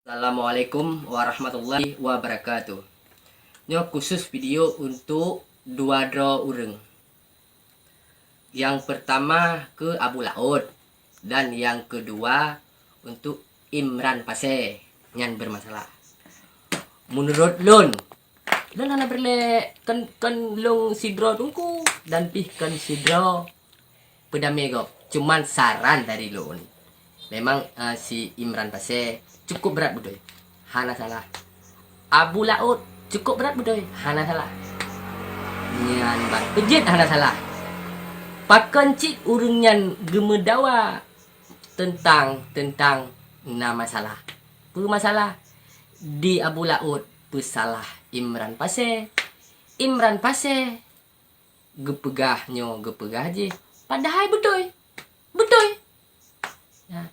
Assalamualaikum warahmatullahi wabarakatuh. Nyo khusus video untuk dua draw ureng. Yang pertama ke Abu Laut dan yang kedua untuk Imran Pase yang bermasalah. Menurut Lon ana berle kan long si draw tungku dan pih kan si draw pedamego. Cuman saran dari Lon. Memang si Imran Pase cukup berat bedoy. Hana salah. Abu Laut cukup berat bedoy. Hana salah. Nyan bang pejit hana salah. Pakan cik urang nyan gemedawa tentang masalah. Masalah di Abu Laut pesalah Imran Pase. Imran Pase gepegah je. Padahal bedoy. Ya.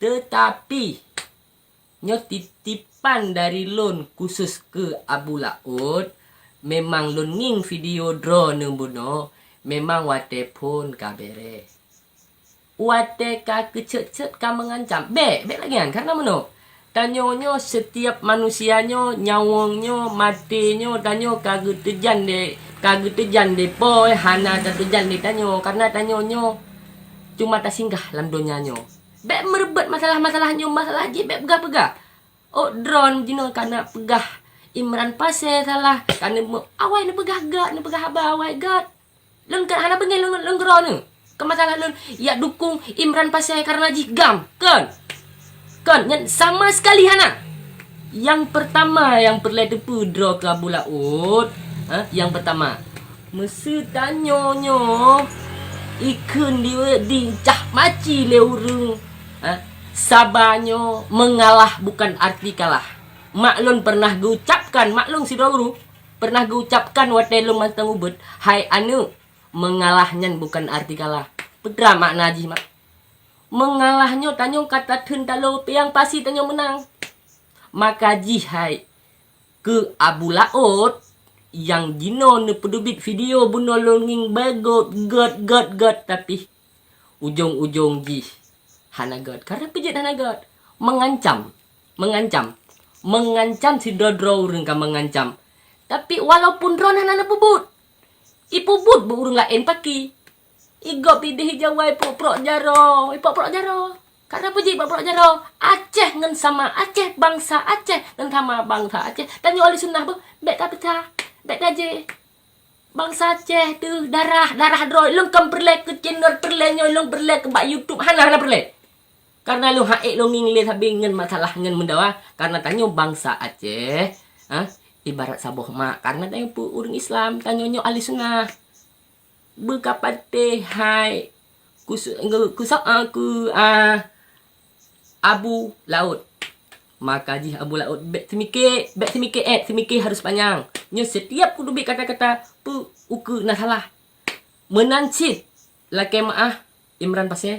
Tetapi nyo titipan dari Lon khusus ke Abu Laut. Memang Lon nging video draw nembuno. Memang wate pun kabere. Wate ka kecet-cet ka mengancam. Bek lagi kan karena meno. Tanyonyo setiap manusianyo nyawongnyo matinyo tanyo kagak tejan de poy hana tejan de tanyo karena tanyonyo cuma tasinggah lam donyanya. Bek merebut masalah-masalahnya masalah je bek pegah-pegah. Oh drone jino karena pegah Imran Pase salah karena awai ne pegah abah awai gat. Lun kan hana bengen lun drone. Ke masalah lun ya dukung Imran Pase karena jigam kan sama sekali hana. Yang pertama yang perlu tepu draw ke Abu Laut. Yang pertama mesti tanyonyo ikun di cah maci leurung. Sabanyo mengalah bukan arti kalah. Maklun pernah gucapkan, maklun si Dauru pernah gucapkan watelum mantang ubud, hai anu mengalahnya bukan arti kalah. Pedra makna ji mak. Mengalahnya tanyong kata tentalo yang pasti tanyong menang. Maka ji hai ke Abu Laut yang jino ne pedubit video buno longing bagot got tapi ujung-ujung ji hanagat karena pejit hanagat mengancam si dodro urang ka mengancam. Tapi walaupun drone hana pubut ipubut bu urang lain paki igop ide hijawai pro jaro karena pejit pro jaro Aceh ngan sama Aceh bangsa Aceh ngan sama bangsa Aceh dan yo ali sunnah bu bek ka pecah bek gaje bangsa Aceh tu darah droi lung kam perle ke channel perle nyo lung perle ke bak YouTube hana perle. Karena lu haik lu nginglit habingan masalah ngen mendawa karena tanyo bangsa Aceh, ibarat saboh mak karena tanyo pu urang Islam tanyo ahli sunnah. Bekapate hai Abu Laut. Maka ji Abu Laut bek semike harus panjang. Nyo setiap kudu bik kata-kata pu uku na salah. Menancit laki maah Imran Pase.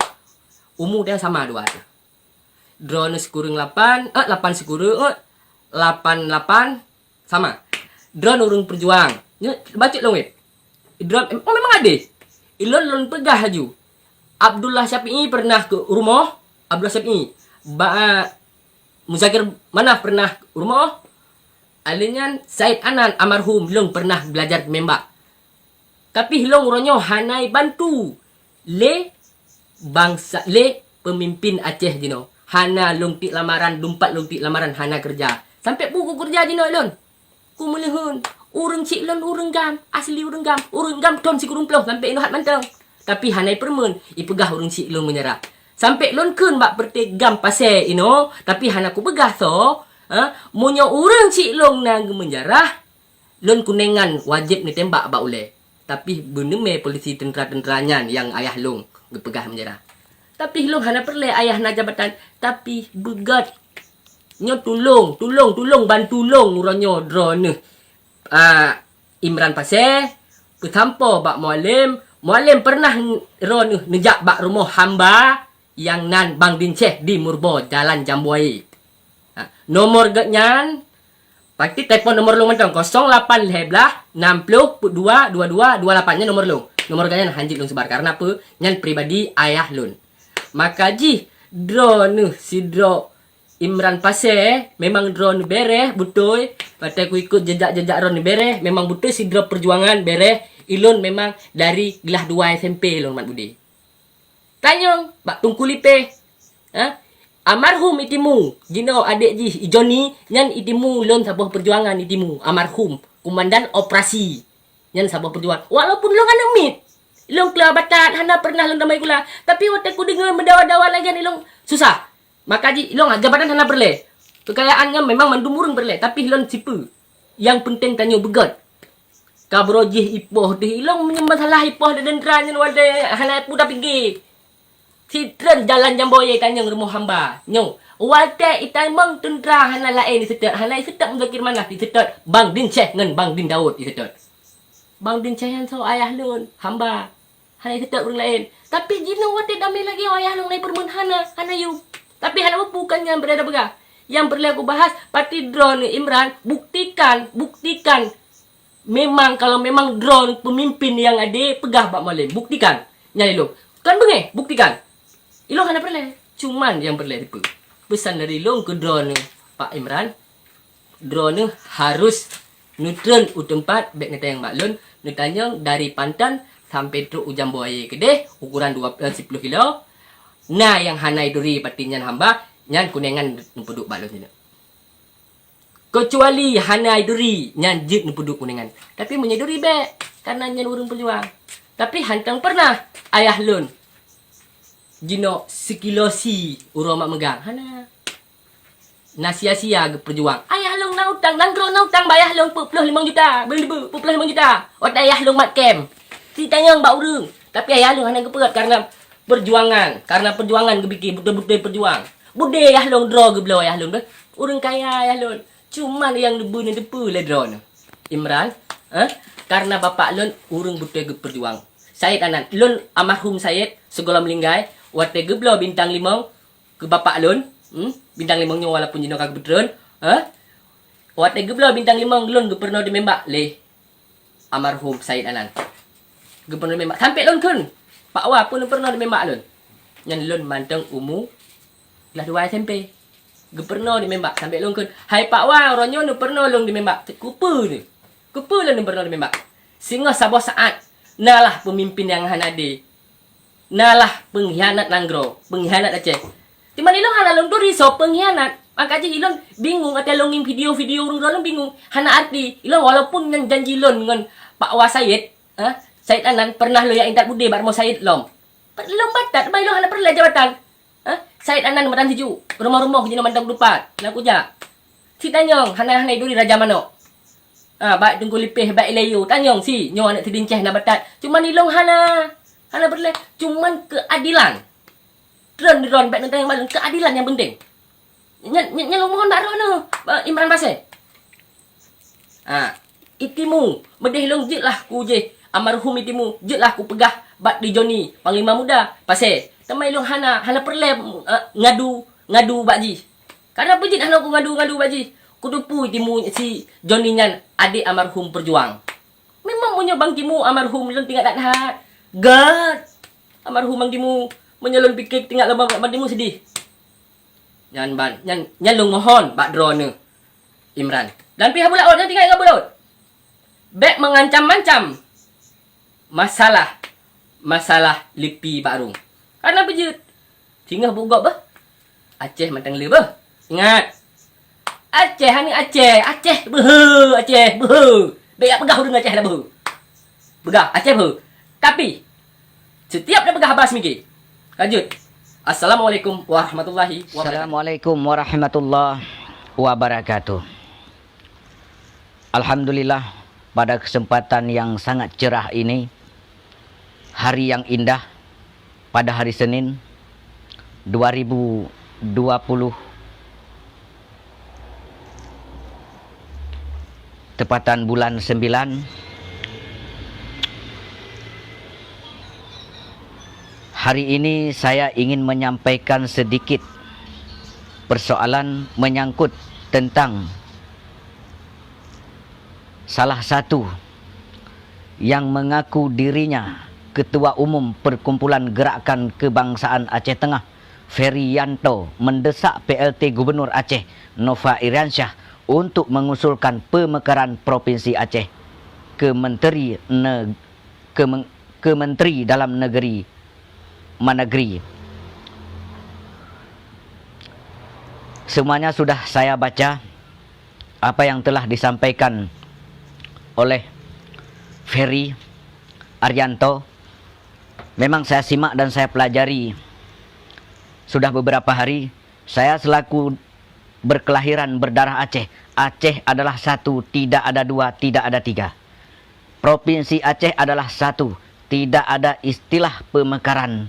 Umur dia sama dua. Drone sekurang 8 sekurang 88 sama. Drone urung perjuang. Baca long weh. Drone memang ada. Ilon pegah haju. Abdullah Syafi'i pernah ke rumah. Abdullah Syafi'i. Muzakir mana pernah ke rumah. Alinyan Said Anan almarhum long pernah belajar membak. Tapi long ronyo hanai bantu. Bangsa pemimpin Aceh jino hana lungtik lamaran dumpat lungtik lamaran hana kerja sampai buku kerja jino lon ku melehun urang cik lon urang gam asli urang gam ton si kurung ploh sampai ino hat mantang tapi hanai permen ipegah urang cik lon menyerah sampai lon keun bak bertegam Pase ino tapi hana ku begah so munyo urang cik lon nang menjarah lon kunengan wajib ni tembak bak ule tapi beneme polisi tentera-tenteranya yang ayah long gepegah menjarah. Tapi long hana perle ayah na jabatan tapi begat nyo tulung bantu long uranyo drone Imran Pase ketampo bak mualim pernah drone nejak bak rumah hamba yang nan Bang Dinceh di Murbo Jalan Jambuai. Nomor gatnyan pasti telepon nomor long mentong 08 60 22 22 28 nya nomor long. Nomor kalian hanjit long sebar karena apa? Nyan pribadi ayah lun. Maka ji drone si draw Imran pasal memang drone bereh betul. Patai ku ikut jejak-jejak drone bereh memang betul si drone perjuangan bereh. Ilon memang dari gelah 2 SMP ilon mat budi. Tanyong bak tungku lipe. Ha? Almarhum itimu, jino adik ji Johnny nyan itimu ilon sabah perjuangan itimu almarhum komandan operasi. Nyan sabah perjuangan. Walaupun ilon kan mit. Ilon kelah batat hana pernah ilon damai gula. Tapi waktu ku dengar mendawa-dawa lagi ilon susah. Maka ji ilong jabatan hana berle. Kekayaannya memang mandumurung berle, tapi ilong sipu. Yang penting tanyo begot. Kabrojih ipoh deh ilong menyembah salah ipoh dan dendran wade hana puda pergi. Sitren jalan jamboye tanyong rumah hamba. Nyo, wade itamang tendra hana lain di setet. Hana setet menzakir mana di setet. Bang Din Syekh ngan Bang Din Daud di setet. Bang Din Syekh yang so ayah lun hamba. Hana setet orang lain. Tapi jino wade damai lagi ayah lun lain permun hana you. Tapi hal apa bukan yang berada begah. Yang perlu aku bahas, pati drone Imran, buktikan. Memang kalau memang drone pemimpin yang ada, pegah Pak Malim. Buktikan. Nyali lo. Kan bengeh, buktikan. Ilong hana perlu. Cuman yang perlu itu. Pesan dari Ilong ke drone Pak Imran. Drone harus neutral tempat, baik neta yang maklun. Netanya dari Pantan sampai truk Ujang Buaya Kedeh, ukuran 10 kilo. Nah yang hanai duri patinyan hamba nyan kunengan nupuduk balon sini. Kecuali hanai duri nyan jit nupuduk kunengan. Tapi menyeduri be karena nyan urung pejuang. Tapi hantang pernah ayah lun. Jino sekilosi urang mak megang. Hana. Nasia-sia ke perjuang. Ayah lung na utang nanggro na utang bayah lung 45 juta. Beli 45 juta. Ot ayah lung mat kem. Si tanyang bak urung. Tapi ayah lung hana keperat karena perjuangan. Karena perjuangan kebiki betul-betul perjuang. Bude ayah long draw ke belah ayah long. Orang kaya ayah long. Cuma yang debu ni debu lah draw ni. Imran, karena bapak lon urang betul ke perjuang. Syed anan, lon almarhum Syed segala melinggai, waktu ke belah bintang 5 ke bapak lon, bintang 5 nya walaupun jino kagak betul, waktu ke belah bintang 5 lon ke pernah dimembak le almarhum Syed anan. Ke pernah dimembak sampai lon kun. Pak Wah pun pernah dimembak lun. Yang lun manteng umur kelas 2 SMP. Ge pernah dimembak sampai lun kun. Hai Pak Wah, ronyo nu pernah lun dimembak. Kupa ni. Kupa lun pernah dimembak. Sehingga sabah saat nalah pemimpin yang hanade. Nalah pengkhianat Nanggro, pengkhianat Aceh. Di mana ilong hana lun tu risau pengkhianat. Maka je ilong bingung atau longin video-video urang bingung. Hana arti ilong walaupun yang janji lun dengan Pak Wah Syed, Syed Anan pernah lo yang intat bude bar mo Syed lom. Lom batat bai lo hana perlu jabatan. Syed Anan matan siju. Rumah-rumah jino mandang dupat. Nak kuja. Si tanyong hana duri raja mano. Baik tunggu lipih baik layu. Tanyong si nyo anak tidinceh na batat. Cuman ilong hana perlu. Cuman keadilan. Dron baik nentang yang malun keadilan yang penting. Nyalo mohon bak ro no. Imran Basel. Itimu medeh long jit lah ku je. Almarhum itimu jetlah ku pegah bat di Johnny panglima muda pasal tamai long hana perlu ngadu bakji. Karena pejit hana ku ngadu bakji. Ku dupu itimu si Johnny nyan adik almarhum perjuang. Memang punya bang timu almarhum lon tinggal tak hat. God. Almarhum bang timu menyalon pikir tinggal lembang bang timu sedih. Nyan long mohon bak drone Imran. Dan pihak pula orang tinggal ngabul laut. Bek mengancam-ancam masalah lipi barung. Karena bejut. Singgah bugok bah. Aceh matang le bah. Ingat. Aceh ni Aceh. Aceh behe. Aceh behe. Bek pegah urang Aceh dah behe. Begah Aceh behe. Tapi setiap dah pegah habas mikir. Lanjut. Assalamualaikum warahmatullahi wabarakatuh. Assalamualaikum warahmatullahi wabarakatuh. Alhamdulillah pada kesempatan yang sangat cerah ini, hari yang indah pada hari Senin 2020 tepatan bulan 9 hari ini saya ingin menyampaikan sedikit persoalan menyangkut tentang salah satu yang mengaku dirinya Ketua Umum Perkumpulan Gerakan Kebangsaan Aceh Tengah Ferianto mendesak PLT Gubernur Aceh Nova Iriansyah untuk mengusulkan pemekaran Provinsi Aceh ke Menteri Dalam Negeri Managri. Semuanya sudah saya baca apa yang telah disampaikan oleh Ferry Arianto. Memang saya simak dan saya pelajari sudah beberapa hari. Saya selaku berkelahiran berdarah Aceh. Aceh adalah satu, tidak ada dua, tidak ada tiga. Provinsi Aceh adalah satu, tidak ada istilah pemekaran.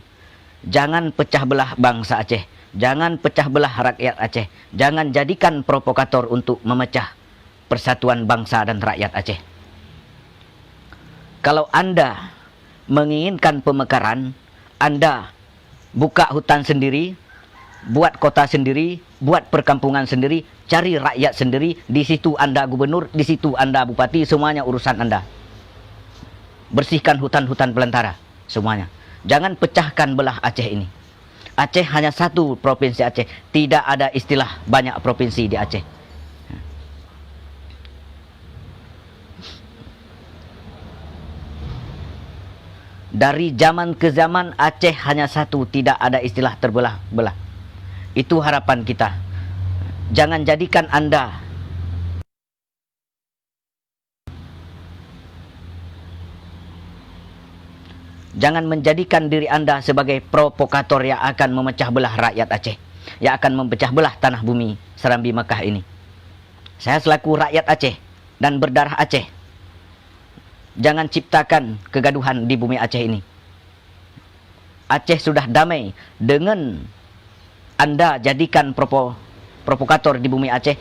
Jangan pecah belah bangsa Aceh. Jangan pecah belah rakyat Aceh. Jangan jadikan provokator untuk memecah persatuan bangsa dan rakyat Aceh. Kalau Anda menginginkan pemekaran, Anda buka hutan sendiri, buat kota sendiri, buat perkampungan sendiri, cari rakyat sendiri. Di situ Anda gubernur, di situ Anda bupati, semuanya urusan Anda. Bersihkan hutan-hutan belantara, semuanya. Jangan pecahkan belah Aceh ini. Aceh hanya satu provinsi Aceh. Tidak ada istilah banyak provinsi di Aceh. Dari zaman ke zaman Aceh hanya satu, tidak ada istilah terbelah-belah. Itu harapan kita. Jangan jadikan Anda jangan menjadikan diri Anda sebagai provokator yang akan memecah belah rakyat Aceh, yang akan memecah belah tanah bumi Serambi Mekah ini. Saya selaku rakyat Aceh dan berdarah Aceh, jangan ciptakan kegaduhan di bumi Aceh ini. Aceh sudah damai. Dengan Anda jadikan provokator di bumi Aceh,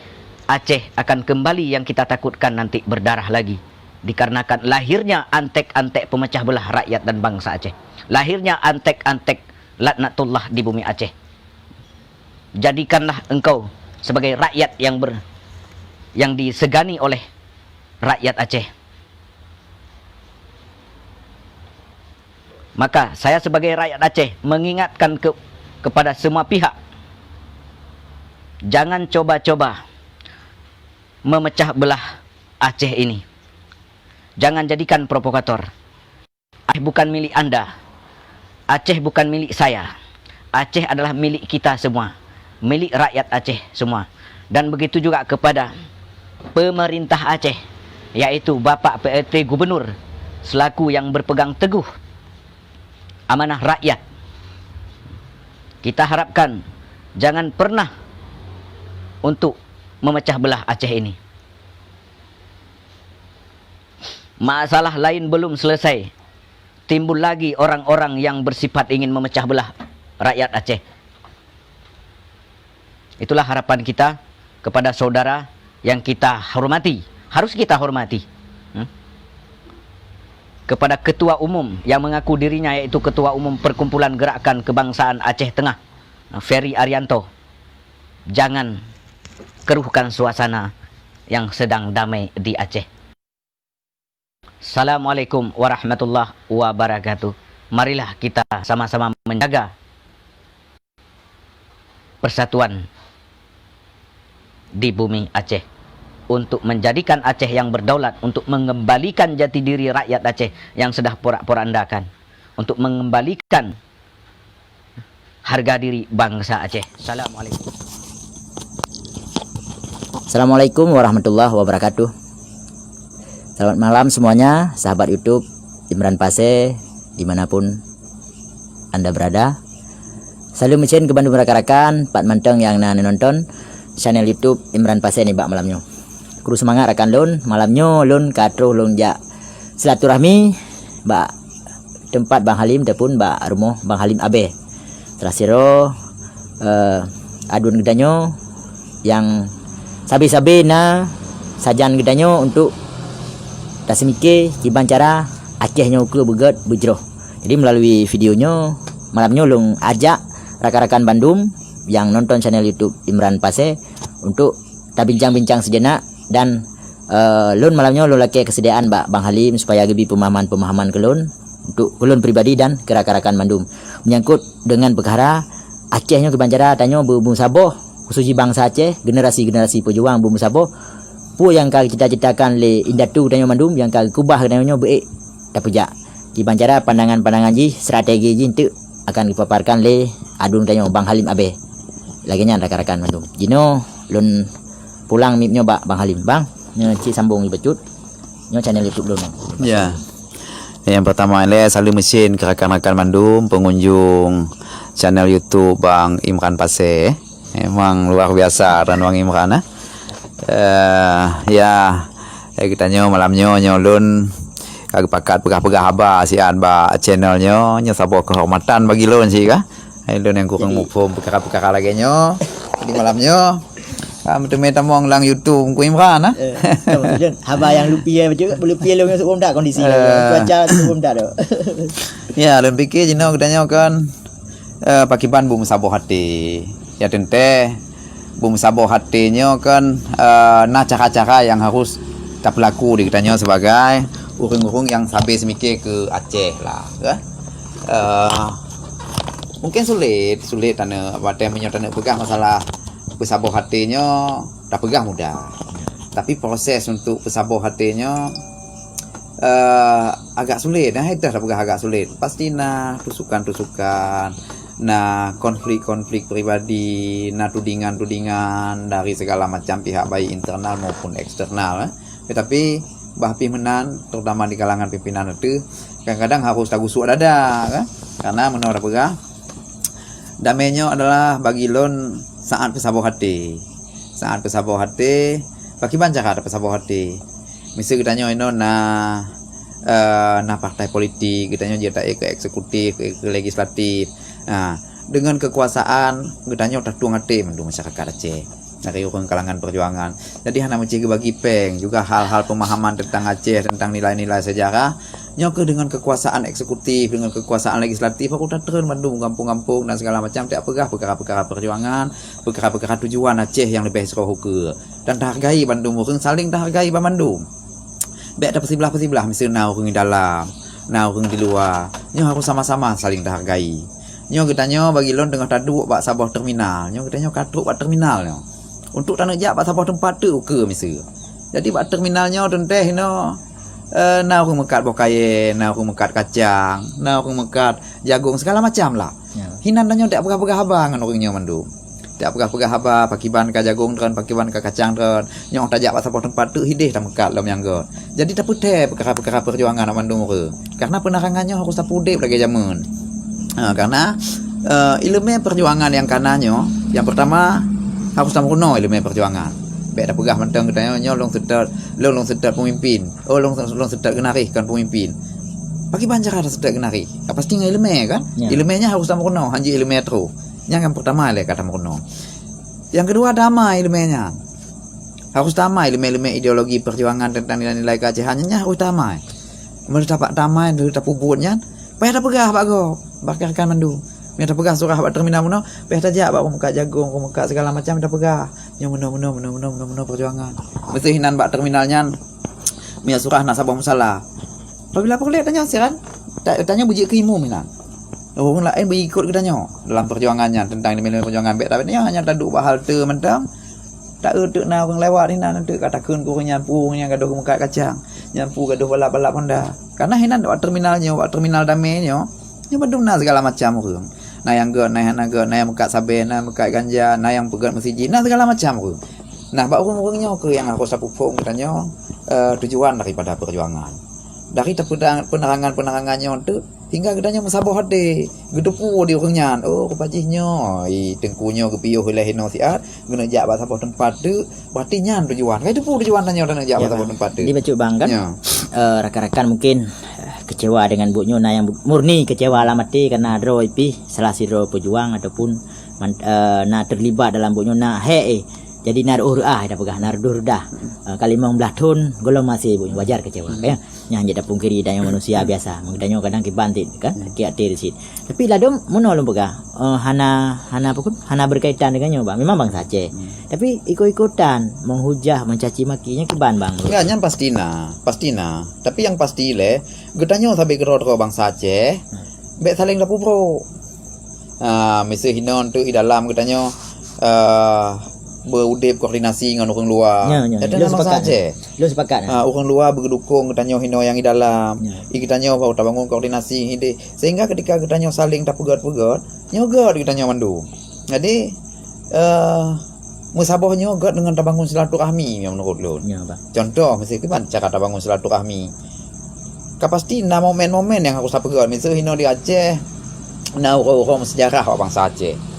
Aceh akan kembali yang kita takutkan nanti, berdarah lagi. Dikarenakan lahirnya antek-antek pemecah belah rakyat dan bangsa Aceh. Lahirnya antek-antek laknatullah di bumi Aceh. Jadikanlah engkau sebagai rakyat yang disegani oleh rakyat Aceh. Maka saya sebagai rakyat Aceh mengingatkan kepada semua pihak, jangan coba-coba memecah belah Aceh ini. Jangan jadikan provokator. Aceh bukan milik Anda. Aceh bukan milik saya. Aceh adalah milik kita semua. Milik rakyat Aceh semua. Dan begitu juga kepada pemerintah Aceh, yaitu Bapak PLT Gubernur, selaku yang berpegang teguh amanah rakyat. Kita harapkan jangan pernah untuk memecah belah Aceh ini. Masalah lain belum selesai. Timbul lagi orang-orang yang bersifat ingin memecah belah rakyat Aceh. Itulah harapan kita kepada saudara yang kita hormati. Harus kita hormati. Kepada ketua umum yang mengaku dirinya yaitu ketua umum Perkumpulan Gerakan Kebangsaan Aceh Tengah, Ferry Arianto. Jangan keruhkan suasana yang sedang damai di Aceh. Assalamualaikum warahmatullahi wabarakatuh. Marilah kita sama-sama menjaga persatuan di bumi Aceh, untuk menjadikan Aceh yang berdaulat, untuk mengembalikan jati diri rakyat Aceh yang sudah porak-porandakan, untuk mengembalikan harga diri bangsa Aceh. Assalamualaikum. Assalamualaikum warahmatullahi wabarakatuh. Selamat malam semuanya, sahabat YouTube Imran Pase dimanapun Anda berada. Salam mesin ke Bandung rakan-rakan, Pak Manteng yang nonton channel YouTube Imran Pase ni bak malamnya. Kru semangat rakan lun, malamnya lun katro lun ja silaturahmi bak tempat Bang Halim ataupun bak rumah Bang Halim Abe. Terasiro aduan gedanyo yang sabi-sabi na sajan gedanyo untuk tak semike kiban cara Acehnya uklu begat bujroh. Jadi melalui videonya malamnya lung ajak rakan-rakan Bandung yang nonton channel YouTube Imran Pase untuk tak bincang-bincang sejenak, dan lun malamnya lun laki kesediaan Bang Halim supaya lebih pemahaman ke lun untuk lun pribadi dan ke rakan-rakan Bandung menyangkut dengan perkara Acehnya ke Banjara tanya Bumbu Saboh khususnya bangsa Aceh generasi-generasi pejuang Bumbu Saboh pu yang kali cita-citakan le Indatu tanya Mandum yang kali kubah tanya baik dapejak di Banjara pandangan-pandangan ji strategi ji itu akan dipaparkan le adun tanya Bang Halim Abe laginya rakan-rakan Mandum jino lun pulang mip nyoba Bang Halim bang nyoci sambung ibecut nyo channel YouTube dulu. Ya. Yang pertama ini selalu mesin ke rakan-rakan Mandum, pengunjung channel YouTube Bang Imran Pasir. Memang luar biasa dan Bang Imran. Kita malamnya nyolun kagak pakat pegah-pegah haba sian ba channelnya nya sabo kehormatan bagi lon sih kah. Lon yang kurang mufum perkara-perkara lagi nyo di malamnya. Kamu tu meta mong lang YouTube ku Imran Haba yang lupi betul lupi lo sebelum dah kondisi cuaca sebelum dah tu. Ya, lon pikir jino katanya kan pakiban bumbu saboh hati. Ya tente bumbu saboh hatinya kan nah cara-cara yang harus tak berlaku di katanya sebagai urung-urung yang sampai semikir ke Aceh lah, ya. Mungkin sulit tanah pada menyatakan pegang masalah pesabur hatinya tak pegang mudah, tapi proses untuk pesabur hatinya agak sulit. Nah itu tak pegang agak sulit, pasti nah tusukan-tusukan, nah konflik-konflik pribadi, nah tudingan-tudingan dari segala macam pihak baik internal maupun eksternal. Tetapi bahpi menan terutama di kalangan pimpinan itu kadang-kadang harus tagusuk dada kan? Karena menurut pegang damainya adalah bagi lon saat pesabur hati bagi banyak ada pesabur hati misal kita nyoino nah partai politik kita nyonya dia ke eksekutif ke legislatif nah dengan kekuasaan kita nyonya tertuang hati mendung masyarakat Aceh dari orang kalangan perjuangan jadi hanya mencari bagi peng juga hal-hal pemahaman tentang Aceh tentang nilai-nilai sejarah nyoke dengan kekuasaan eksekutif dengan kekuasaan legislatif aku tak turun mandung kampung-kampung dan segala macam tak pegah perkara-perkara perjuangan perkara-perkara tujuan Aceh yang lebih seroh ke dan hargai Bandung orang saling hargai Bandung baik ada persibelah misalnya orang di dalam orang di luar nyo harus sama-sama saling hargai nyo kita nyo bagi lon tengah taduk bak sabah terminal nyo kita nyo katruk bak terminal nyo untuk tanah jak bak sabah tempat tu ke misal jadi bak terminalnya tenteh no nah aku mekat bokaye, nah aku mekat kacang, nah aku mekat jagung segala macam lah. Ya. Hinan danyo tak pegah-pegah abang orangnya Mandum. Tak pegah-pegah haba pakiban ka jagung tren, pakiban ka kacang tren. Nyong tajak pasal tempat tu hidih tak mekat lam yang go. Jadi tak putih perkara-perkara perjuangan Mandum ke. Karena penerangannya harus tak pudip lagi zaman. Karena ilmu perjuangan yang kanannya yang pertama harus tak kuno ilmu perjuangan. Baik dah pegah mentang katanya long sedar pemimpin. Long sedar genari kan pemimpin. Bagi banjar ada sedar genari. Pasti ngai ilmu kan? Ya. Ilmunya harus sama kuno, hanji ilmu terus. Yang pertama le kata kuno. Yang kedua damai ilmunya. Harus damai ilmu ideologi perjuangan tentang nilai-nilai keacehannya harus damai. Menurut dapat damai dari tapubutnya, payah dah pegah bago. Bakarkan mandu. Minta pegah surah buat terminal muno, payah tajak buat muka jagung, muka segala macam minta pegah. Yang muno perjuangan. Mesti hinan buat terminalnya. Mia surah nak sabah masalah. Apabila aku lihat tanya siran, tanya buji ke imu minan. Orang lain berikut ke tanya dalam perjuangannya tentang nilai perjuangan baik tapi hanya taduk bahal tu mentang. Tak untuk nak orang lewat ni nak katakan kurang nyampu yang gaduh muka kacang, nyampu gaduh balap-balap Honda. Karena hinan buat terminalnya, buat terminal damainya, nya badung nak segala macam orang. Nah yang ge, nah yang mekat saben, nah mekat ganja, nah yang pegat masjid, nah segala macam orang. Nah bak orang-orangnya ke yang aku sapupung katanya tujuan daripada perjuangan. Dari penerangannya itu hingga gedanya mesabah hati gedepu di orangnya kepajihnya tengkunya kepiuh hilahino siat guna jak basabah tempat tu berarti nyan tujuan itu pun tujuan tanya dan jak basabah tempat tu di bacuk bang kan ya. Rakan-rakan mungkin kecewa dengan Bu Nyona yang murni kecewa alamati karena draw IP salah si draw pejuang ataupun terlibat dalam Bu Nyona jadi dah pegah dah kali 15 tahun golong masih wajar kecewa ya nya jadi pungkiri dan yang manusia biasa mengdanyo kadang kibantit kan kiat tirsit tapi ladom mono lum pegah hana berkaitan dengannya bang memang bang Aceh tapi ikut-ikutan menghujah mencaci makinya kiban bang ya nyan pastina tapi yang pasti le gedanyo sampai ke ro bang Aceh bet saling lapu bro Mesti hinon tu di dalam katanya berudip koordinasi dengan orang luar. Jadi Lu memang sepakat. saja. Lu sepakat. Orang luar berdukung katanya hino yang di dalam. Ya. Katanya baru tak bangun koordinasi ide. Sehingga ketika katanya saling tak pegat-pegat, nyogot katanya mandu. Jadi musabah nyogot dengan tak bangun silaturahmi yang menurut lu. Ya, Bang. Contoh mesti gimana cara tak bangun silaturahmi. Kapasti na momen-momen yang aku tak pegat. Misal hino di Aceh, na orang sejarah bangsa Aceh.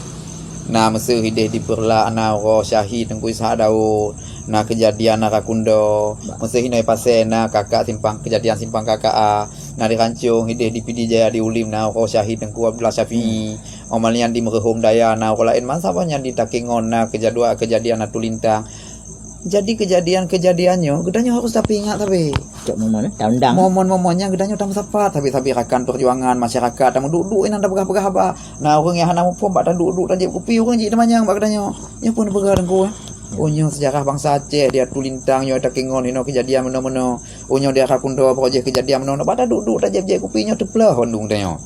Nah masa hidih diperla ana ro syahid Tengku Ishak Daud. Nah kejadian Narakundo. Masa hinai pasal na kakak simpang kejadian simpang kakak a. Nah di Rancung hidih di PD Jaya di Ulim na ro syahid Tengku Abdullah Syafi'i. Omalian di Merehom Daya na ro lain masa banyak di Takingon na kejadian Atu Lintang. Jadi kejadiannya gedanya harus tapi ingat tapi Cok momen undang. momen-momennya gedanya tamu sapa tapi rakan perjuangan masyarakat tamu duduk ini anda pegah-pegah apa. Nah orang yang hana pun bak duduk tajib kopi orang jadi namanya bak gedanya. Nya pun pegah dengku. Onyo sejarah bangsa Aceh dia tu lintang yo takingon ino kejadian meno-meno. Onyo dia Rakundo projek kejadian meno bak duduk tajib kopinya teplah hondung tanya.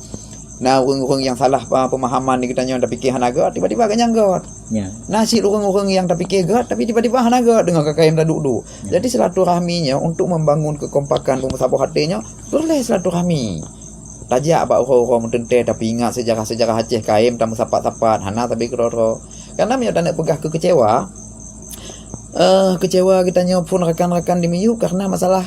Nah orang-orang yang salah pemahaman ni katanya dah fikir hanaga tiba-tiba kan nyanggot. Ya. Nasi orang-orang yang tak fikir gat tapi tiba-tiba hanaga dengan kakak yang dah duduk. Jadi silaturahminya untuk membangun kekompakan pemusabah hatinya boleh silaturahmi. Tajak bak orang-orang mentente tapi ingat sejarah-sejarah Aceh kaim tamu sapat-sapat hana tapi keroro. Karena dia tak nak pegah kecewa. Kecewa kitanya pun rakan-rakan di Miyu karena masalah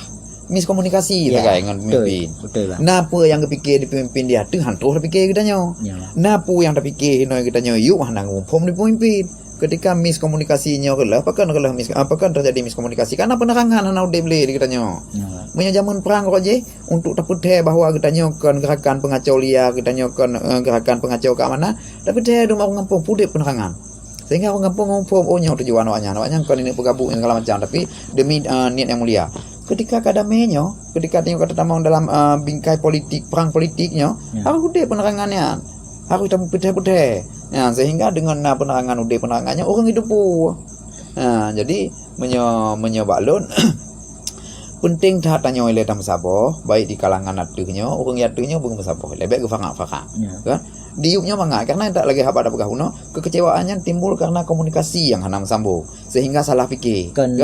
miskomunikasi terkait dengan pemimpin. Betul, Bang. Napa yang kepikir di pemimpin dia tu hantu dah fikir kitanya. Ya. Napa yang dah fikir hino kitanya yuk hanang umpam di pemimpin. Ketika miskomunikasinya kelah apakah terjadi miskomunikasi karena penerangan hana udah beli di kitanya. Ya. Punya zaman perang kok je untuk taputeh bahawa kitanya kan gerakan pengacau liar, kitanya kan gerakan pengacau keamanan, tapi dia rumah ngampung pudip penerangan. Sehingga orang kampung ngumpul ohnya tujuan awaknya kan ini bergabung segala macam tapi demi niat yang mulia. Ketika kadamenya, ketika tengok kata tamang dalam bingkai politik, perang politiknya, harus udah penerangannya. Harus tamu putih-putih. Ya, sehingga dengan penerangan udah penerangannya orang hidup pun. Jadi menyobalun penting dah tanya oleh tamu sabar, baik di kalangan atuhnya, orang atuhnya belum sabar. Lebih ke fakak-fakak. Kan? Diupnya mangat karena tak lagi apa ada pegah uno, kekecewaannya timbul karena komunikasi yang hanam sambung sehingga salah fikir Kan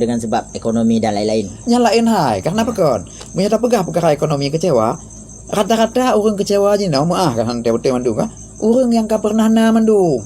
dengan sebab ekonomi dan lain-lain. Nyalain hai karena apa kan menyata pegah perkara ekonomi kecewa rata-rata orang kecewa aja nah maah kan teu-teu mandung kan orang yang ka pernah na mandung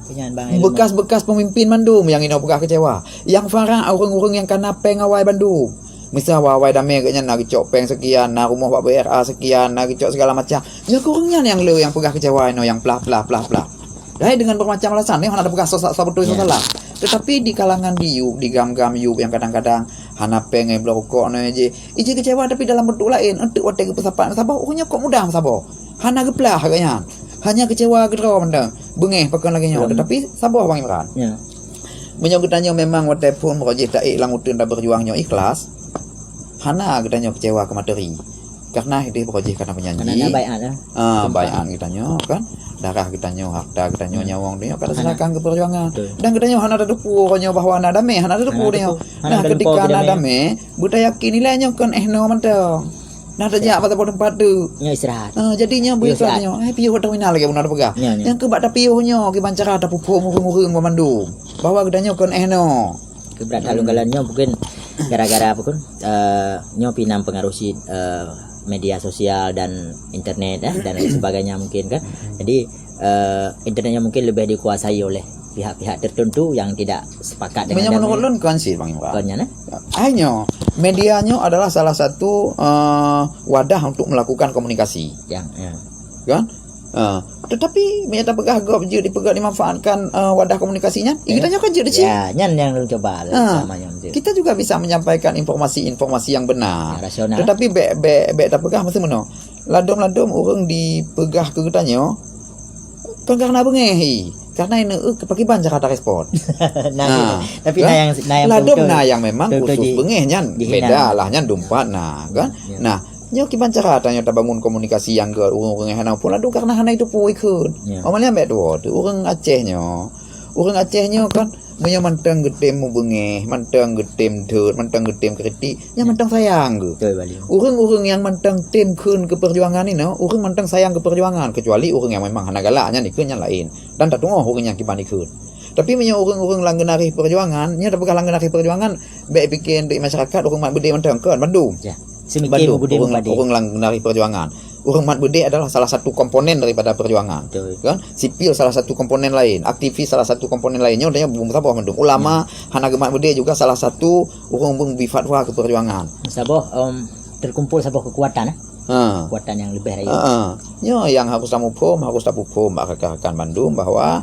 Kenyan Bang. bekas-bekas pemimpin mandung yang ino pegah kecewa yang farah orang-orang yang kana pengawai Bandung. Misal wawai damai katnya nak kecok peng sekian, nak rumah Pak BRA sekian, nak kecok segala macam. Ya kurangnya yang lu yang pegah kecewa no yang plah. Dah dengan bermacam alasan ni hana ada pegah sosak betul salah. Tetapi di kalangan diuk, di gam-gam yuk yang kadang-kadang hana peng blokok no je. Ije kecewa tapi dalam bentuk lain. Entuk watek kepesapan sabar, orangnya kok mudah sabar. Hana geplah katnya. Hanya kecewa gedro mendang. Bengeh pakan lagi nyo. Tetapi sabar Bang Imran. Ya. Menyogotanya memang watek pun merojih tak ilang utun dah berjuangnya ikhlas. Hana kitanya kecewa ke materi karena dia berojih karena penyanyi Karena baiat baiat kitanya kan darah kitanya harta kitanya nyawang dia kada serahkan ke perjuangan dan kitanya hana ada depu orangnya bahwa hana damai hana ada depu dia nah ketika hana damai buta yakin nilainya kan no mantang nah tajak pada tempat tu Ya istirahat. jadinya beritanya piuh terminal lagi benar pegah yang ke bak piuhnya ke bancara ada pupuk murung-murung memandung bahwa kitanya kan no Keberat halung-galanya mungkin gara-gara apa pun nyo pinam pengaruhi media sosial dan internet dan lain sebagainya mungkin kan. Jadi internetnya mungkin lebih dikuasai oleh pihak-pihak tertentu yang tidak sepakat dengan menurut lun kan sih Bang Imran. Konnya Hanya medianya adalah salah satu wadah untuk melakukan komunikasi. yang Kan? Tetapi menyata pegah gop je dipegah dimanfaatkan wadah komunikasinya. Kitanya kan je dicik. ya nyan yang lu coba samanya Kita juga bisa menyampaikan informasi-informasi yang benar. rasional. Tetapi bek tak pegah mesti meno. Ladom-ladom orang dipegah ke kitanya kan karena bengehi. Karena ini kepakiban cara respon. Tapi yang ladom yang memang khusus bengeh nyan dihina. beda lah nyan dumpat kan. Nah nyo kiban cara tanya ta bangun komunikasi yang ke orang hana pun ladu karena hana itu pun ikut. Amalnya ambek tu orang Acehnya. Orang Acehnya kan Munya mantang getem mu bengeh, mantang getem deut, mantang getem kritik, yang mantang sayang ke. Betul Bali. Urang-urang yang mantang tim kun ke perjuangan ini, urang mantang sayang ke perjuangan, kecuali urang yang memang hana galaknya ni kun yang lain. Dan tak tunggu urang yang kibani kun. Tapi punya urang-urang langgenari perjuangan, nya tak pegang langgenari perjuangan, baik bikin di masyarakat urang mat bede mantang kan Bandung. Ya. Semikir budi mupadi. Urang langgenari perjuangan. Urang mat bede adalah salah satu komponen daripada perjuangan. Betul. Kan? Sipil salah satu komponen lain, aktivis salah satu komponen lainnya, udahnya musabah Bandung. Ulama hana gemat bede juga salah satu urang berfatwa ke perjuangan. Sabah terkumpul sabah kekuatan kekuatan yang lebih raya. Yang harus tamu pom, rekan Bandung bahwa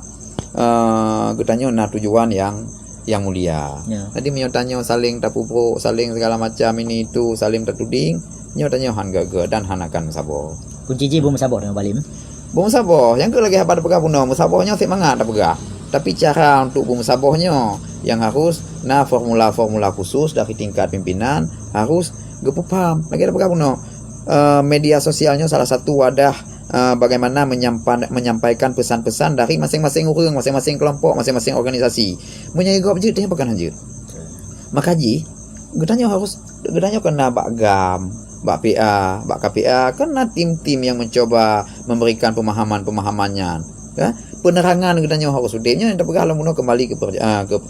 getanya na tujuan yang mulia. Ya. Tadi menyotanya saling tapupro, saling segala macam ini itu, saling tertuding, nyotanya han gaga dan hanakan musabah. Kunci ji bom sabah dengan Balim. Bom musabah, yang ke lagi apa pegah puno, musabahnya semangat tak pegah. Tapi cara untuk bom musabahnya yang harus formula-formula khusus dari tingkat pimpinan harus gepupam. Lagi ada pegah puno. Media sosialnya salah satu wadah bagaimana menyampaikan pesan-pesan dari masing-masing orang, masing-masing kelompok, masing-masing organisasi. Menyegop je dia bukan anjir. Maka ji, gedanya kena bak GAM, bak PA, bak KPA, kena tim-tim yang mencoba memberikan pemahamannya. Ya? Penerangan gedanya harus udahnya yang terpegang lamun kembali ke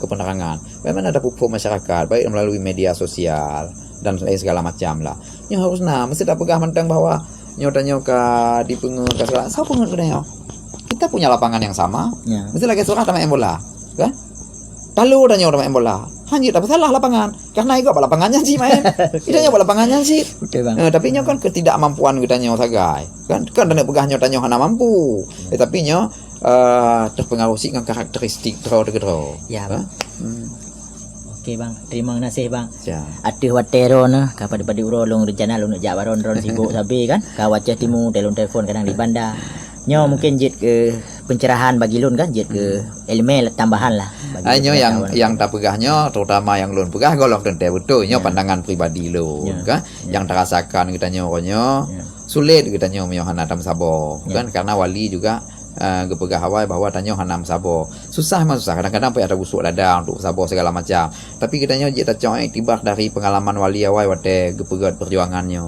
penerangan. Bagaimana ada pupuk masyarakat baik melalui media sosial dan segala macam lah. Yang harus mesti tak pegang mentang bahwa nyotanya di pengen ke segala. Sao pengen gedanya? Kita punya lapangan yang sama. Ya. Mesti lagi surah sama bola, kan? Lalu dah nyawa main bola. Hanya tak salah lapangan. Karena itu apa lapangannya sih main. Idanya apa lapangannya sih. Betul bang. Tapi nyo kan ketidakmampuan kita nyo sagai. Kan dan pegah nyo tanya hana mampu. Tapi nyo terpengaruh sih dengan karakteristik draw. Ya bang. Okey bang, terima kasih bang. Ya. Atuh watero na kapada urolong rencana lu nak jawaron ron sibuk sabi kan. Kawacah timu telefon kadang di bandar. Nyo mungkin jit ke pencerahan bagi lun kan, jit ke elemen tambahan lah. Nyo yang tak pegahnya terutama yang lun pegah golong tente betul nyo pandangan pribadi lu kan. Yang terasakan kita nyo sulit kita nyo hana tam sabo kan karena wali juga gepegah awal bahwa tanya hanam sabo susah kadang-kadang payah ada busuk dada untuk sabo segala macam tapi kita nyo kita coy tiba dari pengalaman wali awal wate gepegah perjuangannya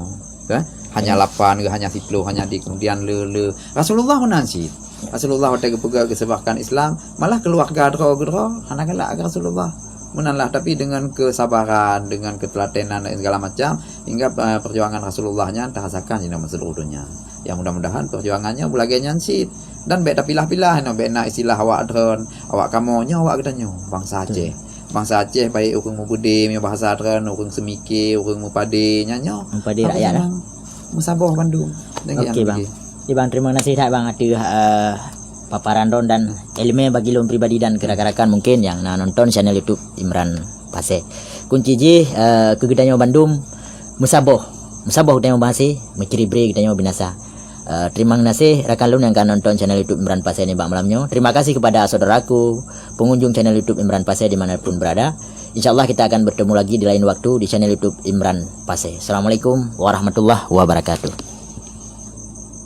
kan hanya 8 hanya 10 hanya di kemudian le Rasulullah menansi Rasulullah wate gepegah kesebahkan Islam malah keluarga dro hana galak Rasulullah menanlah tapi dengan kesabaran dengan ketelatenan dan segala macam hingga perjuangan Rasulullahnya terasakan di seluruh dunia yang mudah-mudahan perjuangannya bulagenya nsit dan beda pilah-pilah bena istilah awak adron awak kamu nyo awak gedanyo bangsa Aceh baik urang mubudi punya bahasa adron urang semike urang mupade nyanyo mupade rakyat lah musabah Bandung. Okey bang. Bang terima kasih tak bang paparan ron dan elemen bagi lon pribadi dan rakan-rakan mungkin yang nonton channel YouTube Imran Pasir. Kunci ji kegedanyo Bandung musabah udah bahasi mikiri bre gedanyo binasa. Terima kasih rakan lun yang akan nonton channel YouTube Imran Pasir ini bang malamnya. Terima kasih kepada saudaraku pengunjung channel YouTube Imran Pasir dimanapun berada. InsyaAllah kita akan bertemu lagi di lain waktu di channel YouTube Imran Pasir. Assalamualaikum warahmatullahi wabarakatuh.